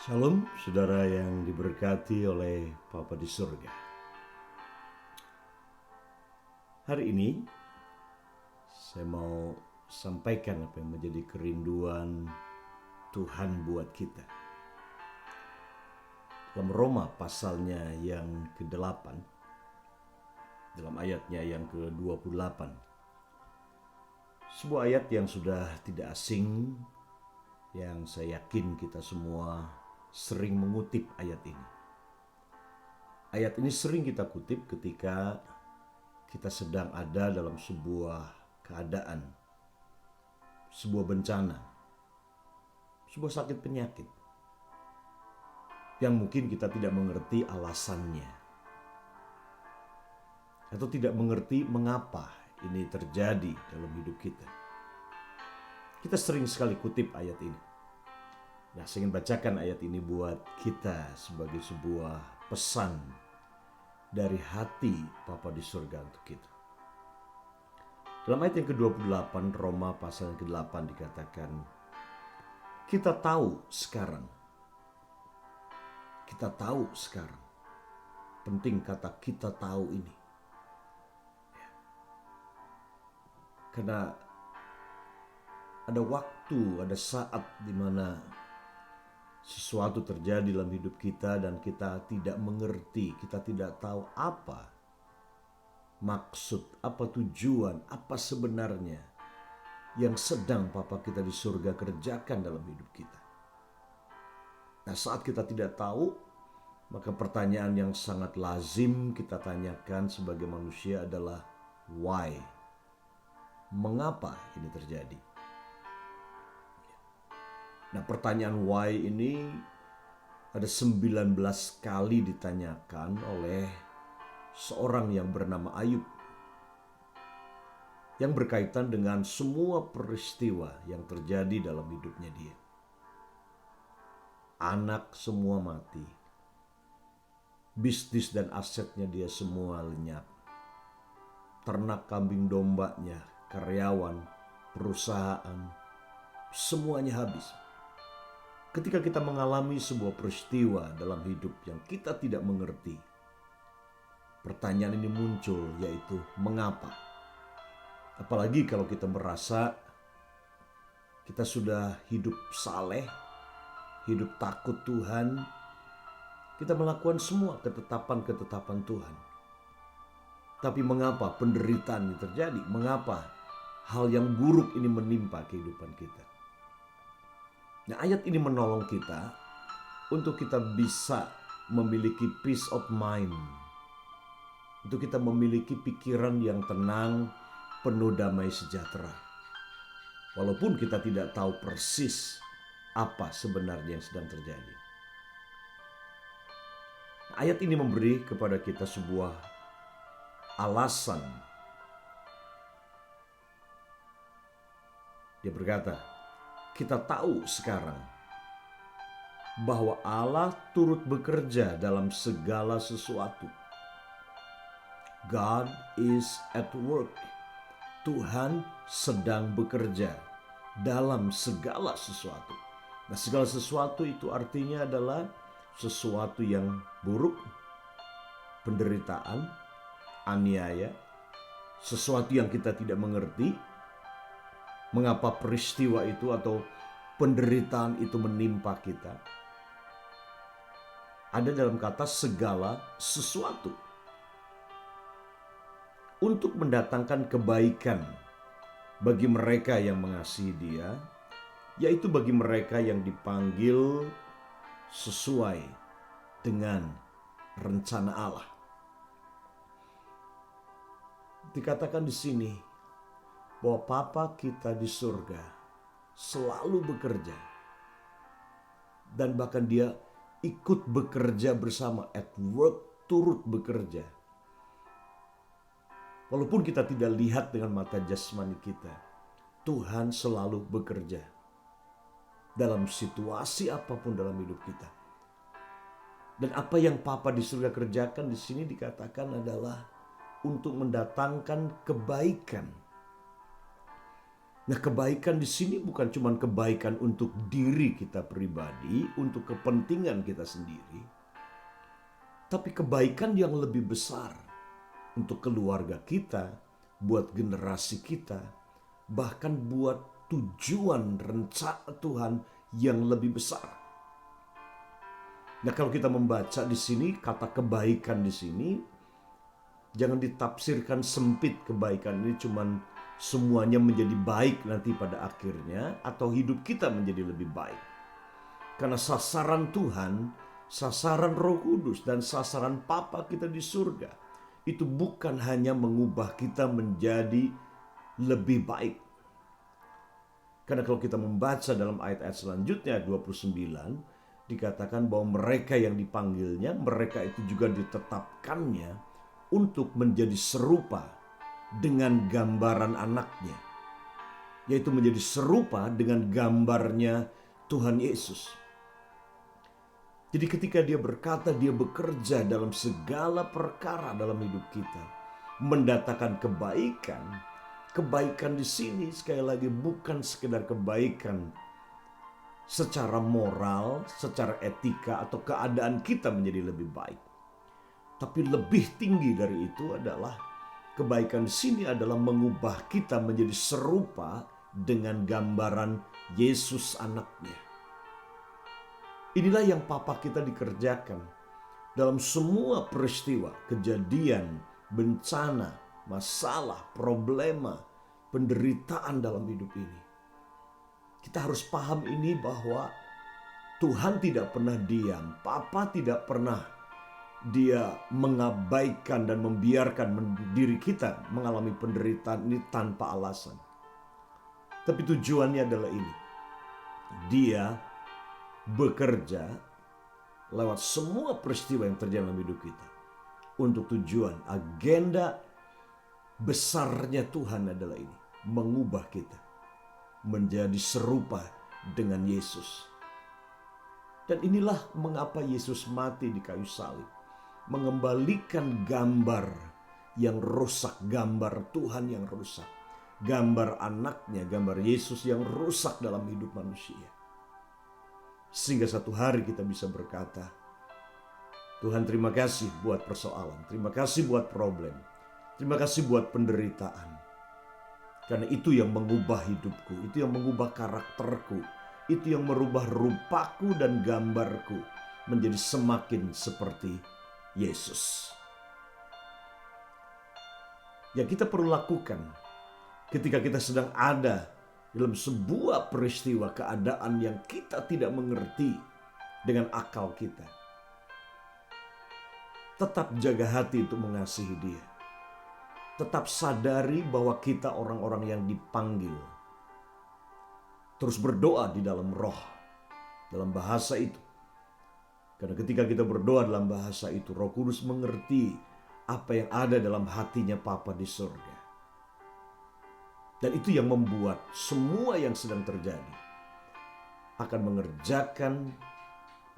Shalom, saudara yang diberkati oleh Bapa di surga. Hari ini saya mau sampaikan apa yang menjadi kerinduan Tuhan buat kita. Dalam Roma pasalnya yang ke-8, dalam ayatnya yang ke-28. Sebuah ayat yang sudah tidak asing, yang saya yakin kita semua sering mengutip ayat ini. Ayat ini sering kita kutip ketika kita sedang ada dalam sebuah keadaan, sebuah bencana, sebuah sakit penyakit yang mungkin kita tidak mengerti alasannya atau tidak mengerti mengapa ini terjadi dalam hidup kita. Kita sering sekali kutip ayat ini. Nah, saya ingin bacakan ayat ini buat kita sebagai sebuah pesan dari hati Bapa di surga untuk kita. Dalam ayat yang ke-28 Roma pasal yang ke-8 dikatakan, kita tahu sekarang. Kita tahu sekarang. Penting kata kita tahu ini. Karena ada waktu, ada saat di mana sesuatu terjadi dalam hidup kita dan kita tidak mengerti, kita tidak tahu apa maksud, apa tujuan, apa sebenarnya yang sedang Bapa kita di surga kerjakan dalam hidup kita. Nah, saat kita tidak tahu, maka pertanyaan yang sangat lazim kita tanyakan sebagai manusia adalah why? Mengapa ini terjadi? Nah, pertanyaan why ini ada 19 kali ditanyakan oleh seorang yang bernama Ayub, yang berkaitan dengan semua peristiwa yang terjadi dalam hidupnya dia. Anak semua mati, bisnis dan asetnya dia semua lenyap, ternak kambing dombanya, karyawan, perusahaan, semuanya habis. Ketika kita mengalami sebuah peristiwa dalam hidup yang kita tidak mengerti, pertanyaan ini muncul, yaitu mengapa? Apalagi kalau kita merasa kita sudah hidup saleh, hidup takut Tuhan, kita melakukan semua ketetapan-ketetapan Tuhan. Tapi mengapa penderitaan ini terjadi? Mengapa hal yang buruk ini menimpa kehidupan kita? Nah, ayat ini menolong kita untuk kita bisa memiliki peace of mind. Untuk kita memiliki pikiran yang tenang, penuh damai sejahtera. Walaupun kita tidak tahu persis apa sebenarnya yang sedang terjadi. Ayat ini memberi kepada kita sebuah alasan. Dia berkata, kita tahu sekarang bahwa Allah turut bekerja dalam segala sesuatu. God is at work. Tuhan sedang bekerja dalam segala sesuatu. Nah, segala sesuatu itu artinya adalah sesuatu yang buruk, penderitaan, aniaya, sesuatu yang kita tidak mengerti, mengapa peristiwa itu atau penderitaan itu menimpa kita. Ada dalam kata segala sesuatu. Untuk mendatangkan kebaikan bagi mereka yang mengasihi Dia, yaitu bagi mereka yang dipanggil sesuai dengan rencana Allah. Dikatakan di sini bahwa Bapa kita di surga selalu bekerja. Dan bahkan dia ikut bekerja bersama, at work, turut bekerja. Walaupun kita tidak lihat dengan mata jasmani kita, Tuhan selalu bekerja dalam situasi apapun dalam hidup kita. Dan apa yang Bapa di surga kerjakan di sini dikatakan adalah untuk mendatangkan kebaikan Nah, kebaikan di sini bukan cuma kebaikan untuk diri kita pribadi, untuk kepentingan kita sendiri, tapi kebaikan yang lebih besar untuk keluarga kita, buat generasi kita, bahkan buat tujuan rencana Tuhan yang lebih besar. Nah, kalau kita membaca di sini kata kebaikan di sini, jangan ditafsirkan sempit kebaikan ini cuman semuanya menjadi baik nanti pada akhirnya atau hidup kita menjadi lebih baik. Karena sasaran Tuhan, sasaran Roh Kudus dan sasaran Papa kita di surga itu bukan hanya mengubah kita menjadi lebih baik. Karena kalau kita membaca dalam ayat-ayat selanjutnya 29 dikatakan bahwa mereka yang dipanggilnya, mereka itu juga ditetapkannya untuk menjadi serupa dengan gambaran anaknya, yaitu menjadi serupa dengan gambarnya Tuhan Yesus. Jadi ketika dia berkata dia bekerja dalam segala perkara dalam hidup kita, mendatangkan kebaikan, kebaikan di sini sekali lagi bukan sekedar kebaikan secara moral, secara etika atau keadaan kita menjadi lebih baik. Tapi lebih tinggi dari itu adalah kebaikan di sini adalah mengubah kita menjadi serupa dengan gambaran Yesus anaknya. Inilah yang Papa kita dikerjakan dalam semua peristiwa, kejadian, bencana, masalah, problema, penderitaan dalam hidup ini. Kita harus paham ini bahwa Tuhan tidak pernah diam, Papa tidak pernah dia mengabaikan dan membiarkan diri kita mengalami penderitaan ini tanpa alasan. Tapi tujuannya adalah ini. Dia bekerja lewat semua peristiwa yang terjadi dalam hidup kita. Untuk tujuan, agenda besarnya Tuhan adalah ini. Mengubah kita menjadi serupa dengan Yesus. Dan inilah mengapa Yesus mati di kayu salib. Mengembalikan gambar yang rusak, gambar Tuhan yang rusak, gambar anaknya, gambar Yesus yang rusak dalam hidup manusia. Sehingga satu hari kita bisa berkata, Tuhan terima kasih buat persoalan, terima kasih buat problem, terima kasih buat penderitaan. Karena itu yang mengubah hidupku, itu yang mengubah karakterku, itu yang merubah rupaku dan gambarku menjadi semakin seperti Yesus. Yang kita perlu lakukan ketika kita sedang ada dalam sebuah peristiwa keadaan yang kita tidak mengerti dengan akal kita, tetap jaga hati untuk mengasihi Dia. Tetap sadari bahwa kita orang-orang yang dipanggil. Terus berdoa di dalam roh, dalam bahasa itu. Karena ketika kita berdoa dalam bahasa itu, Roh Kudus mengerti apa yang ada dalam hatinya Papa di surga. Dan itu yang membuat semua yang sedang terjadi akan mengerjakan,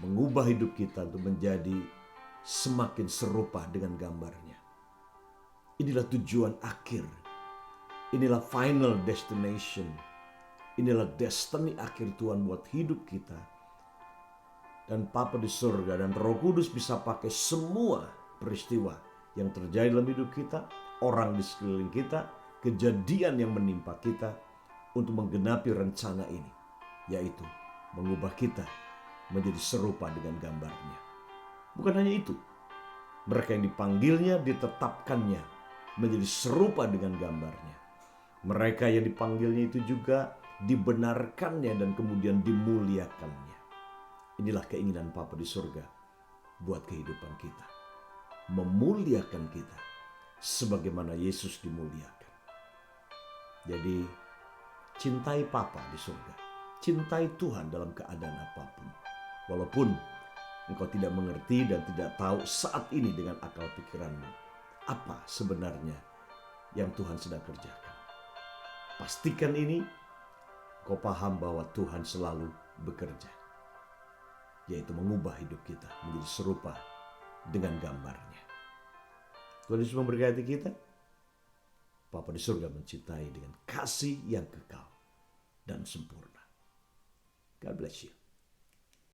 mengubah hidup kita untuk menjadi semakin serupa dengan gambarnya. Inilah tujuan akhir. Inilah final destination. Inilah destiny akhir Tuhan buat hidup kita. Dan Papa di surga dan Roh Kudus bisa pakai semua peristiwa yang terjadi dalam hidup kita, orang di sekeliling kita, kejadian yang menimpa kita untuk menggenapi rencana ini, yaitu mengubah kita menjadi serupa dengan gambarnya. Bukan hanya itu, mereka yang dipanggilnya ditetapkannya menjadi serupa dengan gambarnya. Mereka yang dipanggilnya itu juga dibenarkannya dan kemudian dimuliakannya. Inilah keinginan Papa di surga buat kehidupan kita. Memuliakan kita sebagaimana Yesus dimuliakan. Jadi cintai Papa di surga. Cintai Tuhan dalam keadaan apapun. Walaupun engkau tidak mengerti dan tidak tahu saat ini dengan akal pikiranmu apa sebenarnya yang Tuhan sedang kerjakan. Pastikan ini, kau paham bahwa Tuhan selalu bekerja, yaitu mengubah hidup kita menjadi serupa dengan gambarnya. Tuhan Yesus memberkati kita. Bapa di surga mencintai dengan kasih yang kekal. dan sempurna. God bless you.